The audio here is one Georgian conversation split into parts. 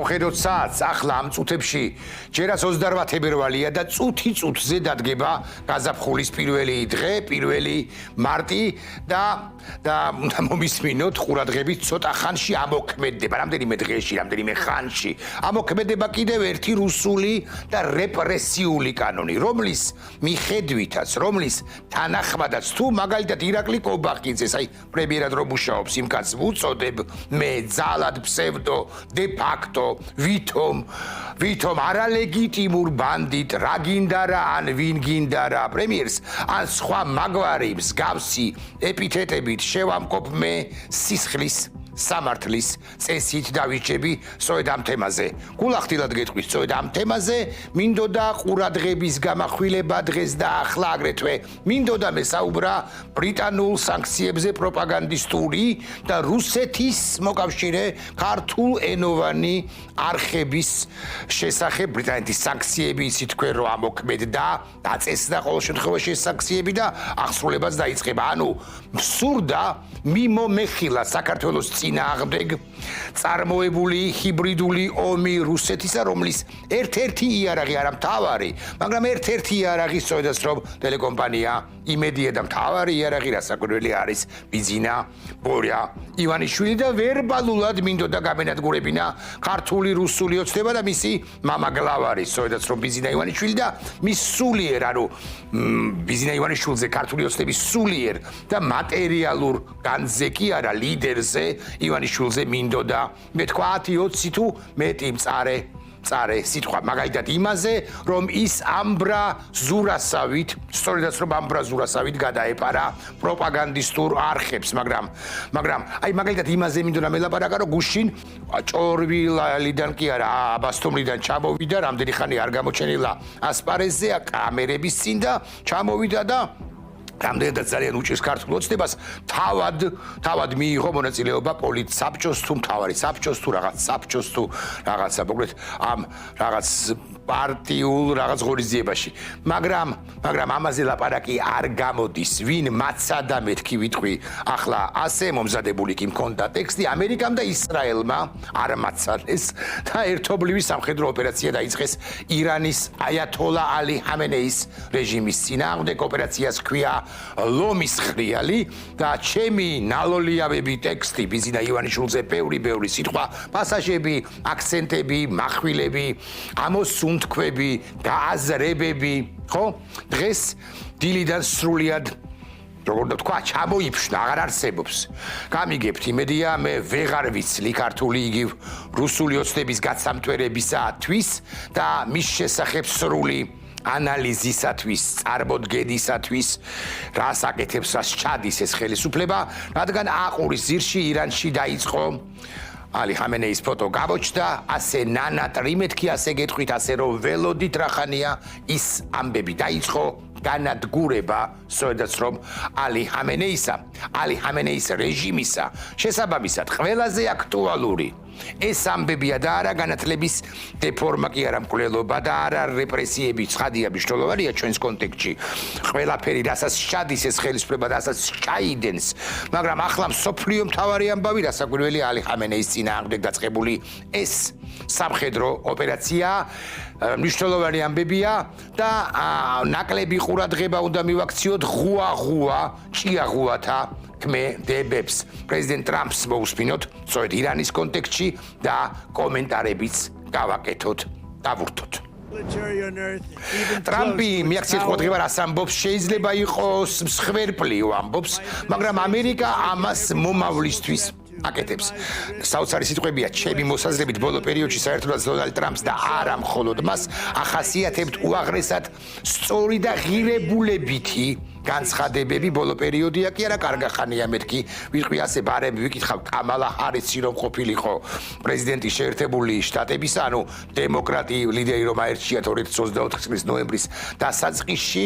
სამხედრო საათს ახლა ამ წუთებში ჯერაც 28 თებერვალია და წუთი-წუთზე დადგება გაზაფხულის პირველი დღე, პირველი მარტი და უნდა მომისმინოთ ყურადღებით ცოტა ხანში ამოქმედება, რამდენიმე დღეში, რამდენიმე ხანში ამოქმედება კიდევ ერთი რუსული და რეპრესიული კანონი, რომლის მიხედვითაც, რომლის თანახმადაც თუ მაგალითად ირაკლი კობახიძეს, აი პრემიერად რომ მუშაობს, იმ კაცს ვუწოდებ მე ძალად ფსევდო de facto ვითომ არალეგიტიმურ ბანდიტ რა გინდა რა ან ვინ გინდა რა პრემიერს ან სხვა მაგვარი მსგავსი ეპითეტებით შევამკობ მე სისხლის სამართლის წესით დავიჭები სწორედ ამ თემაზე. გულახდილად გეტყვით სწორედ ამ თემაზე მინდოდა ყურადღების გამახვილება დღეს და ახლა აგრეთვე მინდოდა მესაუბრა ბრიტანულ სანქციებზე პროპაგანდისტური და რუსეთის მოკავშირე ქართულ ენოვანი არხების შესახებ ბრიტანეთის სანქციები ისიც თქვენ რომ ამოქმედდა დაწესდა ყოველ შემთხვევაში ეს სანქციები და აღსრულებაც დაიწყება. ანუ მსურდა მიმომეხილა საქართველოს წინააღმდეგ წარმოებული ჰიბრიდული ომი რუსეთისა, რომლის ერთ-ერთი იარაღი არა მთავარი, მაგრამ ერთ-ერთი იარაღი სწორედაც რომ ტელეკომპანია იმედია და მთავარი იარაღი რასაკვირველი არის ბიზინა ბორია ივანიშვილი და ვერბალულად მინდოდა გამენადგურებინა ქართული რუსული ოცნება და მისი მამაგლავარი სწორედაც რომ ბიზინა ივანიშვილი და მის სულიერ, ანუ ბიზინა ივანიშვილზე ქართული ოცნების სულიერ და მატერიალურ განძზე კი არა ლიდერზე ივანიშვილზე მინდოდა მე თქვა 10-20 თუ მეტი მწარე სიტყვა მაგალითად იმაზე რომ ის ამბრა ზურასავით სწორედაც რომ ამბრა ზურასავით გადაეპარა პროპაგანდისტურ არხებს მაგრამ აი მაგალითად იმაზე მინდოდა მელაპარაკა რომ გუშინ ჭორვილალიდან კი არა აბასთუმრიდან ჩამოვიდა რამდენი ხანი არ გამოჩენილა ასპარეზზე კამერების წინ და ჩამოვიდა და რამდენადაც ძალიან უჭირს ქართულ ოცნებას თავად მიიღო მონაწილეობა პოლიტსაბჭოს თუ მთავარი საბჭოს თუ რაღაც საბჭოს თუ რაღაცა მოკლედ ამ რაღაც პარტიულ რაღაც ღონისძიებაში მაგრამ ამაზე ლაპარაკი არ გამოდის ვინ მაცადა მეთქი ვიტყვი ახლა ასე მომზადებული კი მქონდა ტექსტი ამერიკამ და ისრაელმა არ მაცადეს და ერთობლივი სამხედრო ოპერაცია დაიწყეს ირანის აიათოლა ალი ჰამენეის რეჟიმის წინააღმდეგ ოპერაციას ჰქვია ლომის ხრიალი და ჩემი ნალოლიავები ტექსტი ბიზინა ივანიშვილზე ბევრი სიტყვა პასაჟები აქცენტები מחვილები ამოსუნთქვები გააზრებები ხო დღეს დილიდან სრულიად როგორ თქვა ჩამოიფშნა აღარ არსებობს გამიგებთ იმედია მე ვეღარ ვიცლი ქართული იგივ რუსული ოცნების გაცამტვერებისათვის და მის შესახებ სრული ანალიზისათვის, წარმოდგენისათვის, რას აკეთებს, რას ჩადის ეს ხელისუფლება, რადგან აყურის ძირში ირანში დაიწყო ალი ჰამენეის ფოტო გამოჩნდა, ასე ნანატრი მეთქი ასე გეტყვით, ასე რომ ველოდით რახანია ის ამბები დაიწყო განადგურება, სწორედაც რომ ალი ჰამენეის რეჟიმისა შესაბამისად ყველაზე აქტუალური ეს ამბებია და არა განათლების დეფორმა კი არა მკვლელობა და არა რეპრესიები ცხადია მნიშვნელოვანია ჩვენს კონტექსტში ყველაფერი რასაც ჩადის ეს ხელისუფლება რასაც ჩაიდენს მაგრამ ახლა მსოფლიო მთავარი ამბავი რასაკვირველი ალი ჰამენეის წინააღმდეგ დაწყებული ეს სამხედრო ოპერაცია მნიშვნელოვანი ამბებია და ნაკლები ყურადღება უნდა მივაქციოთ ჭიაღუათა ქმედებებს პრეზიდენტ ტრამპს მოусმინოთ სწორედ ირანის კონტექსტში და კომენტარებიც გავაკეთოთ დავურთოთ ტრამპი მიაქციეთ ყურადღება რას ამბობს შეიძლება იყოს მსხვერპლიო ამბობს მაგრამ ამერიკა ამას მომავლისთვის აკეთებს. საოცარი სიტყვებია ჩემი მოსაზრებით ბოლო პერიოდში საერთოდ დონალდ ტრამპს და არა მხოლოდ მას ახასიათებთ უაღრესად სწორი და ღირებულებითი განცხადებები ბოლო პერიოდია კი არა კარგახანია მეთქი ვიყwi ასე ბარემ ვიკითხავ კამალა ჰარისი რომ ყოფილიყო პრეზიდენტი შეერთებული შტატებისა ანუ დემოკრატი ლიდერი რომ აერჩიათ 2024 წლის ნოემბრის დასაწყისში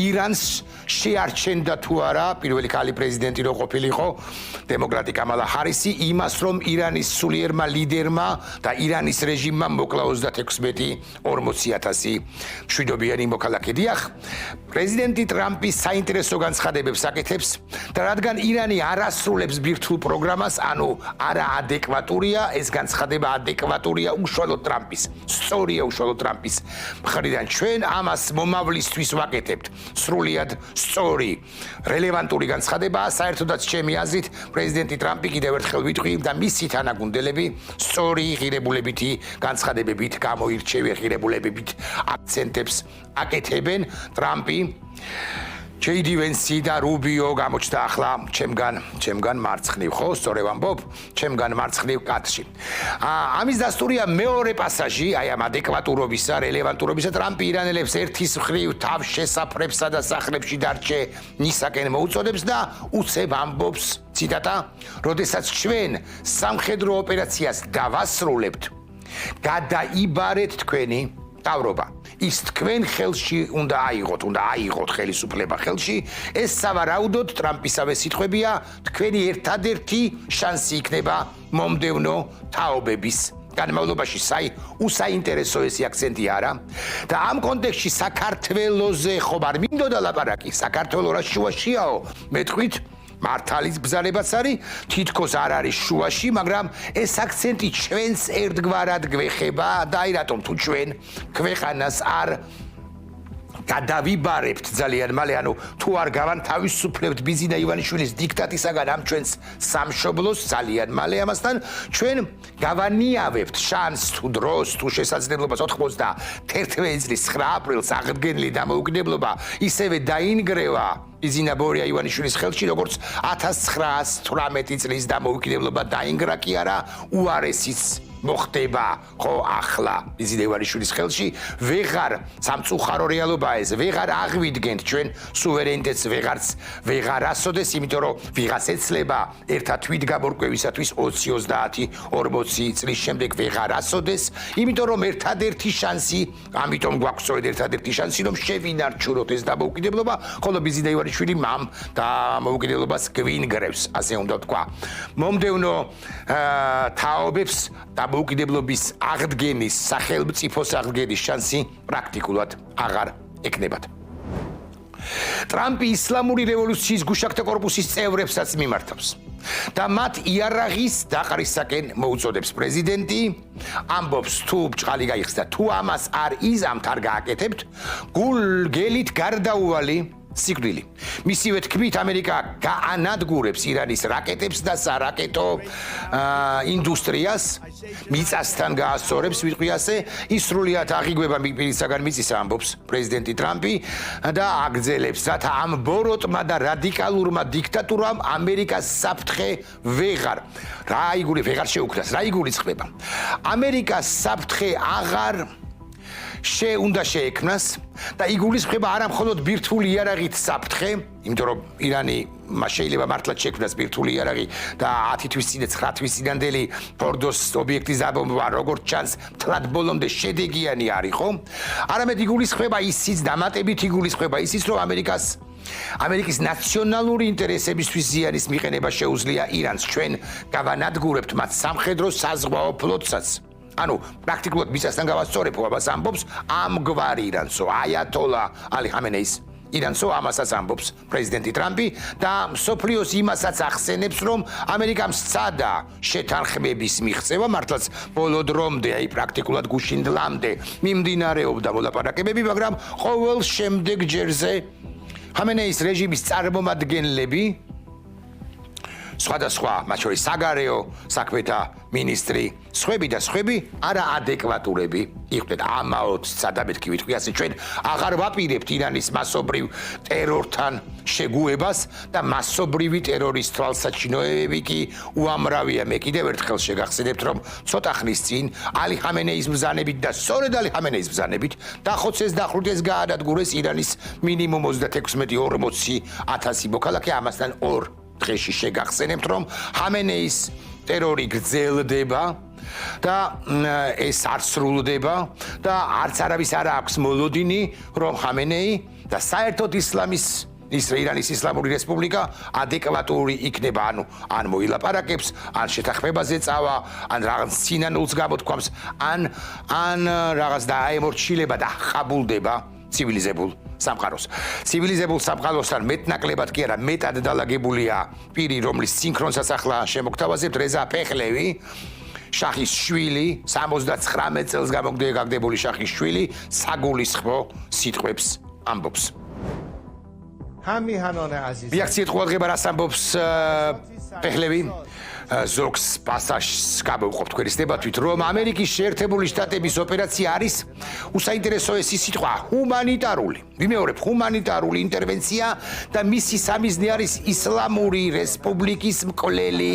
ირანს შეარჩენდა თუ არა პირველი ქალი პრეზიდენტი რომ ყოფილიყო დემოკრატი კამალა ჰარისი იმას რომ ირანის სულიერმა ლიდერმა და ირანის რეჟიმმა მოკლა 36,000 მშვიდობიანი მოქალაქე დიახ პრეზიდენტი ტრამპის საინტერესო განცხადებებს აკეთებს და რადგან ირანი არ ასრულებს ბირთვულ პროგრამას, ანუ არაადეკვატურია, ეს განცხადება ადეკვატურია უშუალოდ ტრამპის, სწორია უშუალოდ ტრამპის მხრიდან. ჩვენ ამას მომავლისთვის ვაკეთებთ. სრულიად სწორი, რელევანტური განცხადებაა, საერთოდაც ჩემი აზრით, პრეზიდენტი ტრამპი კიდევ ერთხელ ვიტყვი და მისი თანაგუნდელები სწორი ღირებულებითი განცხადებებით, გამოირჩევი ღირებულებებით აქცენტებს აკეთებენ. ტრამპი JD Vance და რუბიო გამოჩნდა ახლა ჩემგან მარცხნივ, ხო, სწორედ ვამბობ, ჩემგან მარცხნივ კადრში. ამის დასტურია მეორე პასაჟი, აი ამ ადეკვატურობისა, რელევანტურობისა. ტრამპი ირანელებს ერთის მხრივ თავშესაფრებსა და სახლებში დარჩენისაკენ მოუწოდებს და უცებ ამბობს, ციტატა, როდესაც ჩვენ სამხედრო ოპერაციას დავასრულებთ, გადაიბარეთ თქვენი თავრობა. ის თქვენ ხელში უნდა აიღოთ ხელისუფლება ხელში. ეს სავარაუდოდ ტრამპისავე სიტყვებია, თქვენი ერთადერთი შანსი იქნება მომდევნო თაობების განმავლობაში. უსაინტერესო ეს აქცენტი არა და ამ კონტექსტში საქართველოზე ხომ არ მინდოდა ლაპარაკი, საქართველო რა შუაშიაო, მეტყვით მართალის ბზარებაც არის, თითქოს არ არის შუაში, მაგრამ ეს აქცენტი ჩვენს ერთგვარად გვეხება და აი რატომ თუ ჩვენ ქვეყანას არ გადავიბარებთ ძალიან მალე, ანუ თუ არ გავანთავისუფლებთ ბიზინა ივანიშვილის დიქტატისაგან ამ ჩვენს სამშობლოს ძალიან მალე ამასთან, ჩვენ გავანიავებთ შანსს თუ დროს თუ შესაძლებლობას 91 წლის 9 აპრილს აღდგენილი დამოუკიდებლობა ისევე დაინგრევა ბიზინა ბორია ივანიშვილის ხელში, როგორც 1918 წლის დამოუკიდებლობა დაინგრა კი არა, უარესიც მოხდება ხო ახლა ბიზინა ივანიშვილის ხელში. ვეღარ სამწუხარო რეალობაა ეს, ვეღარ აღვიდგენთ ჩვენ სუვერენიტეტს, ვეღარ ასოდეს, იმიტომ რომ ვიღაც ეცლება ერთად თვითგამორკვევისათვის 20-30-40 წლის შემდეგ ვეღარ ასოდეს, იმიტომ რომ ერთადერთი შანსი, ამიტომ გვაქვს სწორედ ერთადერთი შანსი, რომ შევინარჩუნოთ ეს დამოუკიდებლობა, ხოლო ბიზინა ივანიშვილი ამ დამოუკიდებლობას გვინგრევს, ასე უნდა ვთქვა. მომდევნო თაობებს დამოუკიდებლობის აღდგენის, სახელმწიფოს აღდგენის შანსი პრაქტიკულად აღარ ეკნებათ. ტრამპი ისლამური რევოლუციის გუშაქთა კორპუსის წევრებსაც მიმართავს და მათ იარაღის დაყრისაკენ მოუწოდებს. პრეზიდენტი ამბობს, თუ ბჭყალი გაიხსნა, თუ ამას არ იზამთ, არ გააკეთებთ, გულგელით გარდაუვალი სიკვდილი. მისივე თქმით, ამერიკა გაანადგურებს ირანის რაკეტებს და სარაკეტო ინდუსტრიას, მიწასთან გაასწორებს, ვიტყვი ასე, ის სრულიად აღიგვება მიწისაგან მიწისა, ამბობს პრეზიდენტი ტრამპი და აგრძელებს, რათა ამ ბოროტმა და რადიკალურმა დიქტატურამ ამერიკას საფრთხე ვეღარ შეუქმნას. რა იგულისხმება? ამერიკას საფრთხე აღარ უნდა შეექმნას და იგულისხმება არა მხოლოდ ბირთვული იარაღით საფრთხე, იმიტომ რომ ირანი შეიძლება მართლაც შექმნას ბირთვული იარაღი და 10 თვის წინ 9 თვის წინანდელი ფორდოს ობიექტის დაბომბვა როგორც ჩანს თლად ბოლომდე შედეგიანი არის, ხო? არამედ იგულისხმება ისიც, დამატებით იგულისხმება ისიც, რომ ამერიკის ნაციონალური ინტერესებისთვის ზიანის მიყენება შეუძლია ირანს. ჩვენ გავანადგურებთ მათ სამხედრო საზღვაო ფლოტსაც. ანუ პრაქტიკულად მიწასთან გავასწორებ, ამას ამბობს ამგვარი ირანსო, აიათოლა ალი ხამენეის ირანსო, ამასაც ამბობს პრეზიდენტი ტრამპი და მსოფლიოს იმასაც ახსენებს, რომ ამერიკამ სცადა შეთანხმების მიღწევა, მართლაც ბოლო დრომდე, აი პრაქტიკულად გუშინდლამდე მიმდინარეობდა მოლაპარაკებები, მაგრამ ყოველ შემდეგ ჯერზე ხამენეის რეჟიმის წარმომადგენლები, სხვადასხვა, მათ შორის საგარეო საქმეთა მინისტრი, სხვები არაადეკვატურები იყვნენ. ამაოდ სადამეთქი ვიტყვი ასე, ჩვენ აღარ ვაპირებთ ირანის მასობრივ ტერორთან შეგუებას და მასობრივი ტერორის თვალსაჩინოებები კი უამრავია. მე კიდევ ერთხელ შეგახსენებთ, რომ ცოტა ხნის წინ ალი ხამენეის ბრძანებით და სწორედ ალი ხამენეის ბრძანებით დახოცეს და ხრუტეს გაანადგურეს ირანის მინიმუმ 36-40,000 მოქალაქე, ამასთან ორ დღეში შეგახსენებთ, რომ ხამენეის ტერორი გრძელდება და ეს არ სრულდება და არც არავის არ აქვს მოლოდინი, რომ ხამენეი და საერთოდ ირანის ისლამური რესპუბლიკა ადეკვატური იქნება, ან მოილაპარაკებს, ან შეთანხმებაზე წავა, ან რაღაც სინანულს გამოთქვამს, ან რაღაც დაემორჩილება და ხაბულდება ცივილიზებულ სამყაროს. ცივილიზებულ სამყაროსთან მეტნაკლებად კი არა, მეტად დალაგებულია პირი, რომლის სინქრონსაც ახლა შემოგთავაზებთ, რეზა ფეხლევი, შახის შვილი, 79 წელს გამოგდებული შახის შვილი, საგულისხმო სიტყვებს ამბობს. რეაქციით ყურადღება რას ამბობს ფეხლევი? ზოგს პასაჟს გავუყოფთ თქვენის დებათვით, რომ ამერიკის შეერთებული შტატების ოპერაცია არის უსაინტერესო ესი სიტყვა ჰუმანიტარული. ვიმეორებ, ჰუმანიტარული ინტერვენცია და მისი სამიზნე არის ისლამური რესპუბლიკის მკვლელი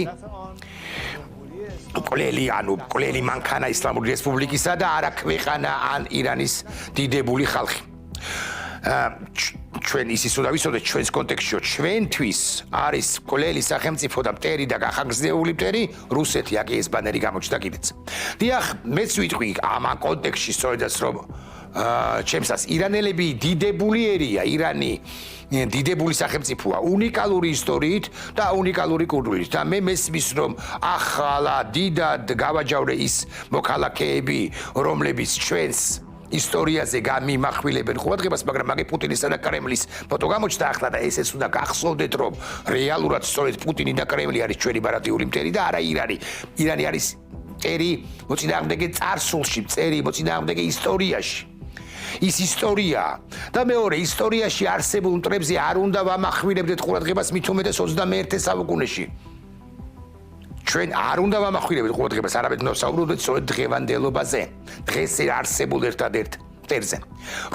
მანქანა ისლამური რესპუბლიკისა და არა ქვეყანა ან ირანის დიდებული ხალხი. ჩვენ ისიც უნდა ვიცოდეთ ჩვენს კონტექსტში, ჩვენთვის არის მკვლელი სახელმწიფო და მტერი და გახანგრძლივებული მტერი რუსეთი, აქ ეს ბანერი გამოჩნდა კიდეც. დიახ, მეც ვიტყვი ამ კონტექსტში სწორედაც რომ ჩემსას ირანელები დიდებული ერია, ირანი დიდებული სახელმწიფოა, უნიკალური ისტორიით და უნიკალური კულტურით და მე მესმის რომ ახლა დიდად გავაჯავრე ის მოქალაქეები, რომლებიც ჩვენს ისტორიაზე გამიმახვილებენ ყურადღებას, მაგრამ მაგე პუტინისა და კრემლის ფოტო გამოჩნდა ახლა და ესეც უნდა გახსოვდეთ, რომ რეალურად სწორედ პუტინი და კრემლი არის ჩვენი ბარათიული მტერი და არა ირანი. ირანი არის მტერი მოწინააღმდეგე წარსულში, მტერი მოწინააღმდეგე ისტორიაში. ის ისტორიაა და მეორე ისტორიაში არსებულ მტრებზე არ უნდა ვამახვილებდეთ ყურადღებას მით უმეტეს 21 საუკუნეში. ჩვენ არ უნდა ვამახვილებდეთ ყურადღებას, არამედ უნდა ვსაუბრობდეთ სწორედ დღევანდელობაზე, დღეს არსებულ ერთადერთ მტერზე.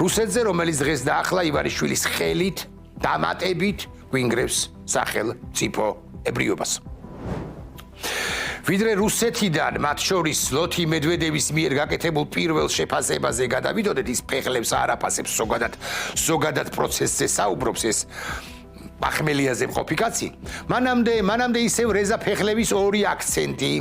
რუსეთზე, რომელიც დღეს და ახლა ივანიშვილის ხელით, დამატებით გვინგრევს სახელმწიფო ებრიობას. ვიდრე რუსეთიდან, მათ შორის ლოთი მედვედევის მიერ გაკეთებულ პირველ შეფასებაზე გადავიდოდეთ, ის ფეხლებს არ აფასებს ზოგადად პროცესზე საუბრობს ეს პახმელიაზე მყოფი კაცი. მანამდე ისევ რეზა ფეხლევის ორი აქცენტი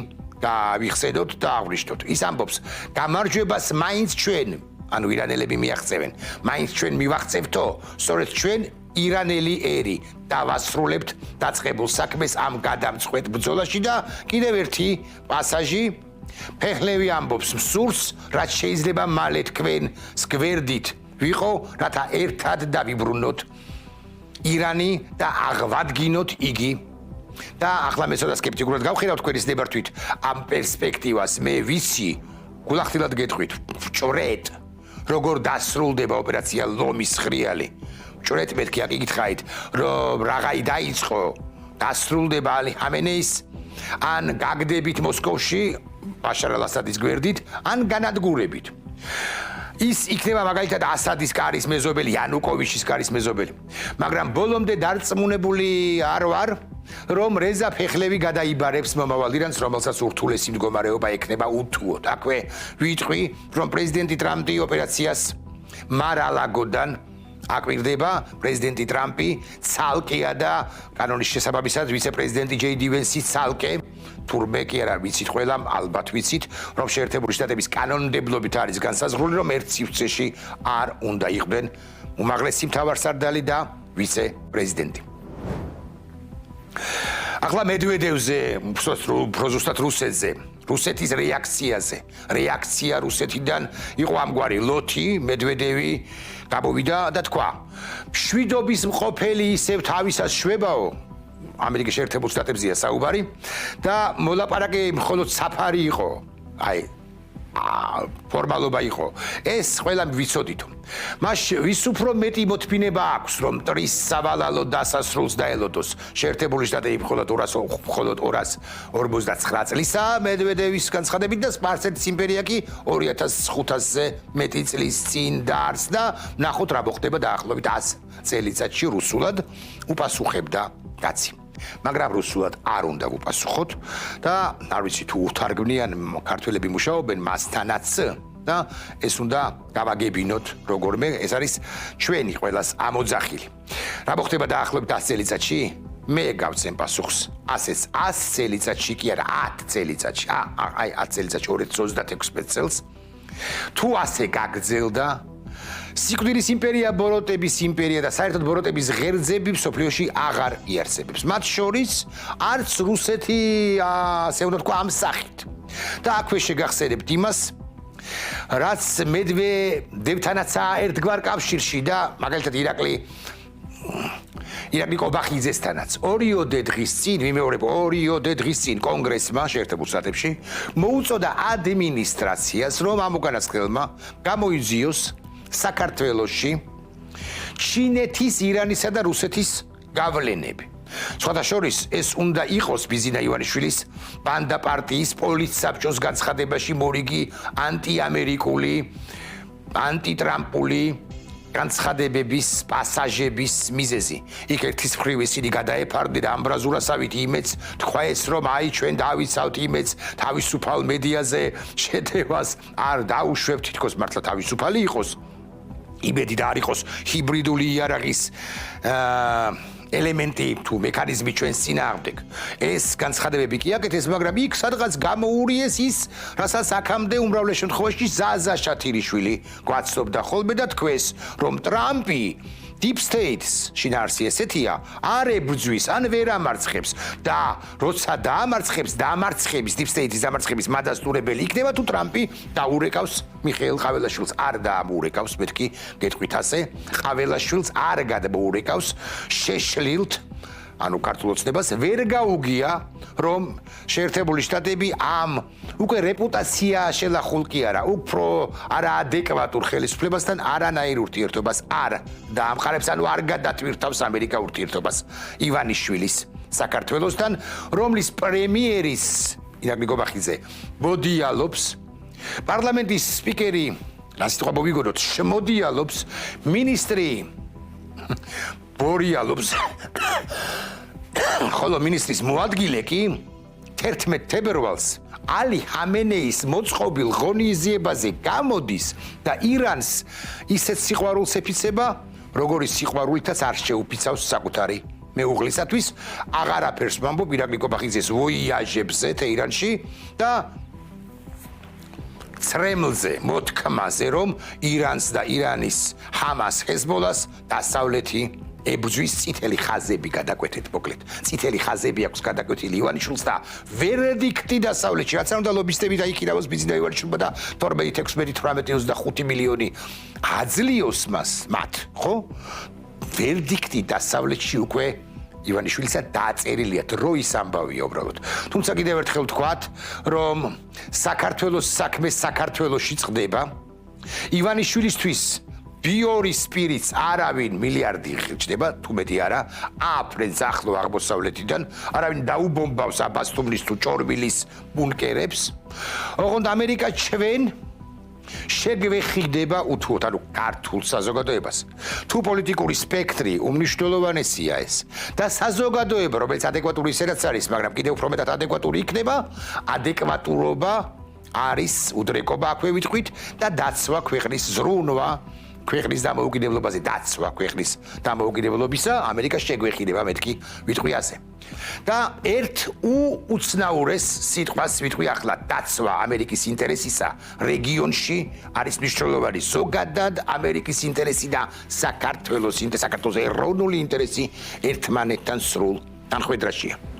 გავიხსენოთ და აღვნიშნოთ. ის ამბობს, გამარჯვებას მაინც ჩვენ, ანუ ირანელები მიაღწევენ, მაინც ჩვენ მივაღწევთო, სწორედ ჩვენ ირანელი ერი დავასრულებთ დაწყებულ საქმეს ამ გადამწყვეტ ბრძოლაში და კიდევ ერთი პასაჟი ფეხლევი ამბობს მსურს, რაც შეიძლება მალე თქვენ სგვერდით ვიყო, რათა ერთად დავიბრუნოთ ირანი და აღვადგინოთ იგი. და ახლა მე ცოტა სკეპტიკურად გავხირავ თქვენის დებართვით ამ პერსპექტივას, მე ვიცი, გულახდილად გეტყვით, ვჭრეთ, როგორ დასრულდება ოპერაცია ლომის ხრიალი. ვჭრეთ, მეთქი აკითხაით, რომ რაღაცა დაიწყო, დასრულდება ალი ხამენეის, ან გაგდებით მოსკოვში, ბაშარ ალ-ასადის გვერდით, ან განადგურებით. ის იქნება მაგალითად ასადის კარის მეზობელი, იანუკოვიჩის კარის მეზობელი. მაგრამ ბოლომდე დარწმუნებული არ ვარ, რომ რეზა ფეხლევი გადაიბარებს მომავალ ირანს, რომელსაც ურთულესი მდგომარეობა ექნება უთუოდ. აქვე ვიტყვი, რომ პრეზიდენტი ტრამპი ოპერაციას მარალაგოდან აკვირდება, პრეზიდენტი ტრამპი ცალკეა და კანონის შესაბამისად ვიცე-პრეზიდენტი ჯეი-დი ვენსი ცალკე, თურმე კი არა ვიცით ყველამ, ალბათ ვიცით, რომ შეერთებული შტატების კანონმდებლობით არის განსაზღვრული, რომ ერთ სივრცეში არ უნდა იყვნენ უმაღლესი მთავარსარდალი და ვიცე-პრეზიდენტი. ახლა მედვედევზე, უფრო ზუსტად რუსეთზე, რუსეთის რეაქცია რუსეთიდან იყო ამგვარი, ლოთი, მედვედევი გამოვიდა და თქვა, მშვიდობის მყოფელი ისევ თავისას შვებაო, ამერიკის შეერთებულ შტატებზეა საუბარი და მოლაპარაკე მხოლოდ საფარი იყო, აი ფორმალობა იყო. ეს ყველა ვიცოდითო. მას ვის უფრო მეტი მოთმინება აქვს, რომ მტრის სავალალო დასასრულს დაელოდოს. შეერთებული შტატები მხოლოდ 249 წლისა მედვედევის განცხადებით და სპარსეთის იმპერია კი 2500-ზე მეტი წლის წინ დაარსდა. ნახოთ რა მოხდება დაახლოებით 100 წელიწადში რუსულად უპასუხებდა კაცი. მაგრამ რუსულად არ უნდა ვუპასუხოთ და არ ვიცი თუ უთარგმნიან ქართველები მუშაობენ მასთანაც და ეს უნდა გავაგებინოთ როგორმე, ეს არის ჩვენი ყველას ამოძახილი. რა მოხდება დაახლოებით 100 წელიწადში? მე გავცემ პასუხს. ასეც 100 წელიწადში კი არა, 10 წელიწადში. აი 10 წელიწადში 2026 წელს. თუ ასე გაგრძელდა სიკვდილის იმპერია, ბოროტების იმპერია და საერთოდ ბოროტების ღერძები მსოფლიოში აღარ იარსებებს. მათ შორის არც რუსეთი, ასე უნდა თქვა, ამ სახით. და აქვე შეგახსენებთ იმას, რაც მედვედევთანაცაა ერთგვარ კავშირში და მაგალითად ირაკლი კობახიძესთანაც 2 დღის წინ ვიმეორებ 2 დღის წინ კონგრესმა შეერთებულ შტატებში მოუწოდა ადმინისტრაციას რომ ამ უკანასკნელმა გამოიძიოს საქართველოში ჩინეთის, ირანისა და რუსეთის გავლენები. სხვადასხვა ეს უნდა იყოს ბიზინა ივანიშვილის ბანდა პარტიის პოლიტსაბჭოს განცხადებაში მორიგი ანტიამერიკული, ანტიტრამპული განცხადებების პასაჟების მიზეზი. იქ ერთის მხრივ ისინი გადაეფარდნენ ამბრაზურასავით იმედს, თქვა ეს რომ აი ჩვენ დავიცავთ იმედს თავისუფალ მედიაზე შეტევას არ დაუშვებთ, თითქოს მართლა თავისუფალი იყოს. იმედი და არ იყოს ჰიბრიდული იარაღის ელემენტი თუ მექანიზმი ჩვენს წინააღმდეგ. ეს განცხადებები კი აკეთეს, მაგრამ იქ სადღაც გამოურიეს ის, რასაც აქამდე უმრავლეს შემთხვევაში ზაზა შათირიშვილი გვაცნობდა ხოლმე და თქვეს, რომ ტრამპი Deep States შინაარსი ესეთია, არ ებრძვის, ან ვერ ამარცხებს და როცა დაამარცხებს, დამარცხების Deep States-ის დამარცხების მადასტურებელი იქნება თუ ტრამპი დაურეკავს მიხეილ ყაველაშვილს. არ დაამურეკავს, მეთქი გეტყვით ასე, ყაველაშვილს არ გადმოურეკავს, შეშლილთ ანუ ქართულ ოცნებას ვერ გაუგია რომ შეერთებული შტატები ამ უკვე რეპუტაცია შელახულ კი არა უფრო არაადეკვატურ ხელისუფლებასთან არანაირ ურთიერთობას არ დაამყარებს ანუ არ გადათვირთავს ამერიკა ურთიერთობას ივანიშვილის საქართველოსთან რომლის პრემიერის ირაკლი კობახიძე მოდიალობს პარლამენტის სპიკერი რა სიტყვა მოვიგონოთ შემოდიალობს მინისტრი ბორიალობს ხოლო ministris მოადგილე კი 11 თებერვალს ალი ჰამენეის მოწყობილ ღონისძიებაზე გამოდის და ირანს ისეთ სიყვარულს ეფიცება, როგორი სიყვარულითაც არ შეუფიცავს საკუთარი მეუღლისათვის. აღარაფერს ვამბობ ირაკლი კობახიძეს ვოიაჟებზე თეირანში და ცრემლზე მოთქმაზე, რომ ირანს და ირანის ჰამას ჰეზბოლას დასავლეთი ებრძვის წითელი ხაზები გადაკვეთეთ მოკლედ. წითელი ხაზები აქვს გადაკვეთილი ივანიშვილს და ვერდიქტი დასავლეთში, რაც არ უნდა ლობისტები დაიქირავოს ბიზნესა ივანიშვილმა და 12-16-18-25 მილიონი აძლიოს მათ, ხო? ვერდიქტი დასავლეთში უკვე ივანიშვილისა დაწერილია დროის ამბავია უბრალოდ. თუმცა კიდევ ერთხელ ვთქვათ, რომ საქართველოს საქმე საქართველოში წყდება. ივანიშვილისთვის ბიორის სპირიც არავინ მილიარდი ხილჩდება, თუ მეტი არა, აფრენს ახლო აღმოსავლეთიდან, არავინ დაუბომბავს აბასთუმნის თუ ჭორბილის ბუნკერებს. ოღონდ ამერიკა ჩვენ შეგვეხიდება უთუოდ, ანუ ქართულ საზოგადოებას. თუ პოლიტიკური სპექტრი უმნიშვნელოვანესია ეს და საზოგადოება, რომელიც ადეკვატური ისედაც არის, მაგრამ კიდევ უფრო მეტად ადეკვატური იქნება, ადეკვატურობა არის უდრეკობა აქვე ვიტყვით და დაცვა ქვეყნის ზრუნვა ქვეყნის დამოუკიდებლობაზე დაცვა ქვეყნის დამოუკიდებლობისა ამერიკა შეგვეხიდება მეთქი ვიტყვი ასე. და ერთ უცნაურეს სიტყვას ვიტყვი ახლა დაცვა ამერიკის ინტერესისა რეგიონში არის მნიშვნელოვანი ზოგადად ამერიკის ინტერესი და საქართველოს ეროვნული ინტერესი ერთმანეთთან სრულ თანხვედრაშია.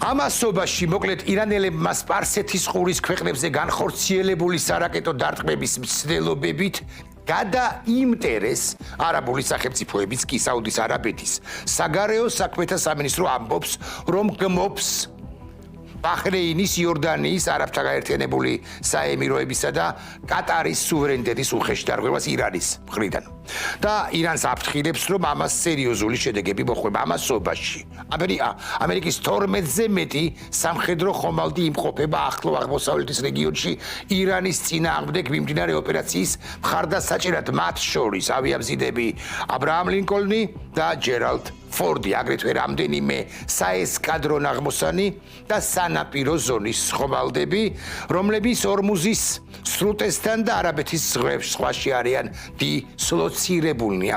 ამასობაში მოკლედ ირანელებმა სპარსეთის ყურის ქვეყნებზე განხორციელებული სარაკეტო დარტყმების მცდელობებით გადაიმტერეს არაბული სახელმწიფოებიც კი საუდის არაბეთის საგარეო საქმეთა სამინისტრო ამბობს რომ გმობს ბაჰრეინის, იორდანიის, არაბთა გაერთიანებული საემიროებისა და კატარის სუვერენიტეტის უხეში დარღვევას ირანის მხრიდან. და ირანს აფრთხილებს, რომ ამას სერიოზული შედეგები მოხვდება ამასობაში. ამერიკის 12-ზე მეტი სამხედრო ხომალდი იმყოფება ახლო აღმოსავლეთის რეგიონში ირანის წინააღმდეგ მიმდინარე ოპერაციის მხარდასაჭერად, მათ შორის ავიამზიდები აბრაამ ლინკოლნი და ჯერალდ ფორდი, აგრეთვე რამდენიმე საესკადრო ნაღმოსანი და სანაპირო ზონის ხომალდები, რომლებიც ორმუზის სრუტესთან და არაბეთის ზღვებში არიან დისლოცირებულნი.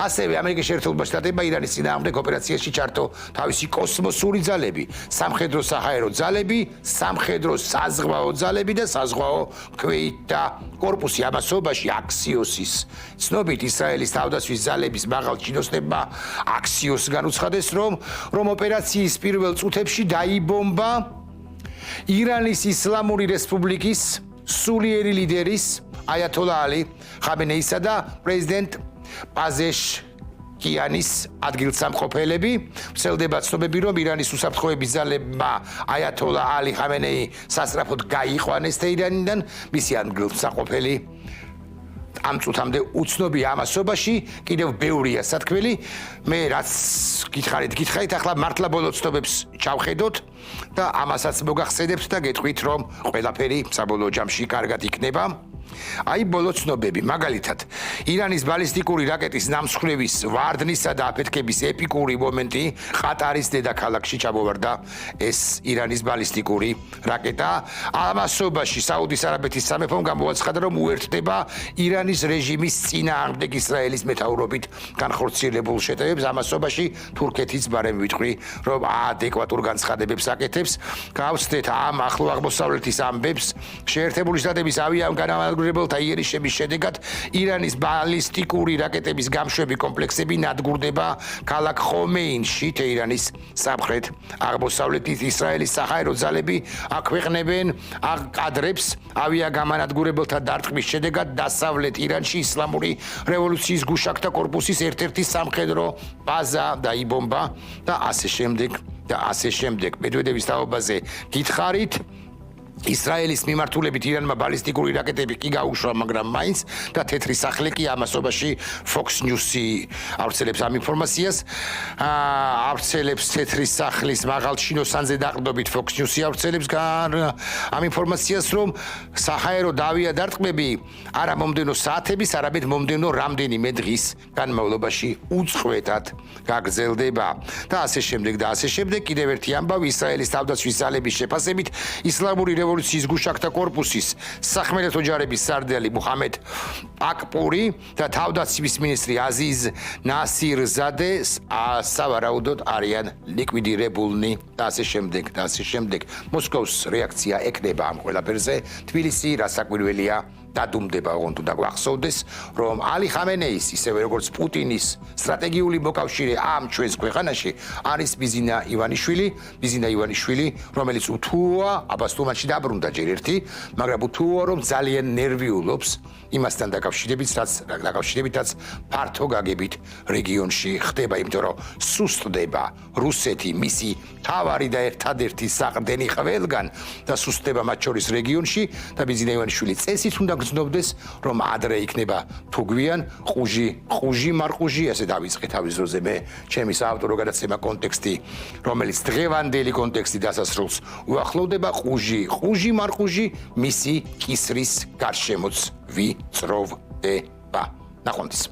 ასევე ამერიკის შეერთებულ შტატებმა ირანის წინააღმდეგ ოპერაციაში ჩართო თავისი კოსმოსური ძალები, სამხედრო-საჰაერო ძალები, სამხედრო-საზღვაო ძალები და საზღვაო ქვეითთა კორპუსი. ამასობაში აქსიოსის ცნობით ისრაელის თავდაცვის ძალების მაღალ ჩინოსნებმა აქსიოსს განუცხადეს, რომ ოპერაციის პირველ წუთებში დაიბომბა ირანის ისლამური რესპუბლიკის სულიერი ლიდერის აიათოლა ალი ხამენეისა და პრეზიდენტ პაზეშკიანის ადგილსამყოფელები ვრცელდება ცნობები, რომ ირანის უსაფრთხოების ძალებმა აიათოლა ალი ხამენეი სასწრაფოდ გაიყვანეს თეირანიდან, მისი ადგილსამყოფელი ამ წუთამდე უცნობია ამასობაში, კიდევ ბევრია სათქმელი. მე რაც გითხარით, ახლა მართლა ბოლო ცნობებს ჩავხედოთ და ამასაც მოგახსენებთ და გეტყვით, რომ ყველაფერი საბოლოო ჯამში კარგად იქნება. აი ბოლო ცნობები, მაგალითად, ირანის ბალისტიკური რაკეტის ნამსხვრევის ვარდნისა და აფეთქების ეპიკური მომენტი ყატარის დედაქალაქში ჩამოვარდა ეს ირანის ბალისტიკური რაკეტა. ამასობაში საუდის არაბეთის სამეფომ გამოაცხადა, რომ უერთდება ირანის რეჟიმის წინააღმდეგ ისრაელის მეთაურობით განხორციელებულ შეტევებს. ამასობაში თურქეთის ბარემ ვიტყვი, რომ ადეკვატურ განცხადებებს აკეთებს. გავცდეთ ამ ახლო აღმოსავლეთის ამბებს. შეერთებული შტატების ავიაგანმანადგურებელთა იერიშების შედეგად ირანის ბალისტიკური რაკეტების გამშვები კომპლექსები ნადგურდება ქალაქ ხომეინში, თეირანის სამხრეთ აღმოსავლეთით. ისრაელის საჰაერო ძალები აქვეყნებენ კადრებს ავიაგამანადგურებელთა დარტყმის შედეგად დასავლეთ ირანში ისლამური რევოლუციის გუშაკთა კორპუსის ერთ-ერთი სამხედრო ბაზა დაიბომბა და ასე შემდეგ. მედვედევის თაობაზე გითხარით. ისრაელის მიმართულებით ირანმა ბალისტიკური რაკეტები კი გაუშვა, მაგრამ მაინც და თეთრი სახლი კი ამასობაში Fox News-ი ავრცელებს ამ ინფორმაციას. ავრცელებს თეთრი სახლის მაღალ ჩინოსანზე დაყრდნობით Fox News-ი ავრცელებს ამ ინფორმაციას, რომ საჰაერო და ავიადარტყმები არა მომდენო საათების, არამედ მომდენო რამდენიმე დღის განმავლობაში უწყვეტად გაგრძელდება და ასე შემდეგ. კიდევ ერთი ამბავი, ისრაელის თავდაცვის ძალების შეფასებით ისლამური რევოლუციის გუშაკთა კორპუსის სახმელეთო ჯარების სარდალი მუჰამედ აკპური და თავდაცვის მინისტრი აზიზ ნასირზადე სავარაუდოდ არიან ლიკვიდირებულნი და ასე შემდეგ. მოსკოვის რეაქცია ექნება ამ ყველაფერზე. თბილისი რასაკვირველია დადუმდება, ოღონდ უნდა გვახსოვდეს, რომ ალი ხამენეის, ისევე როგორც პუტინის სტრატეგიული მოკავშირე ამ ჩვენს ქვეყანაში არის ბიზინა ივანიშვილი, რომელიც უთუოა, აბასთუმანში დაბრუნდა ჯერ ერთი, მაგრამ უთუოა, რომ ძალიან ნერვიულობს იმასთან დაკავშირებითაც ფართო გაგებით რეგიონში ხდება, იმიტომ რომ სუსტდება რუსეთი, მისი თავარი და ერთადერთი საყრდენი ყველგან და სუსტდება მათ შორის რეგიონში და ბიზინა ივანიშვილი წესით უნდა გრძნობდეს, რომ ადრე იქნება თუგვიან ხუჟი მარხუჟი, ასე დავიწყე თავის დროზე მე ჩემი საავტორო გადაცემა კონტექსტი, რომელიც დღევანდელი კონტექსტი დასასრულს უახლოვდება. ხუჟი მარხუჟი მისი კისრის გარშემოც ვიწროვდება. ნახვამდის.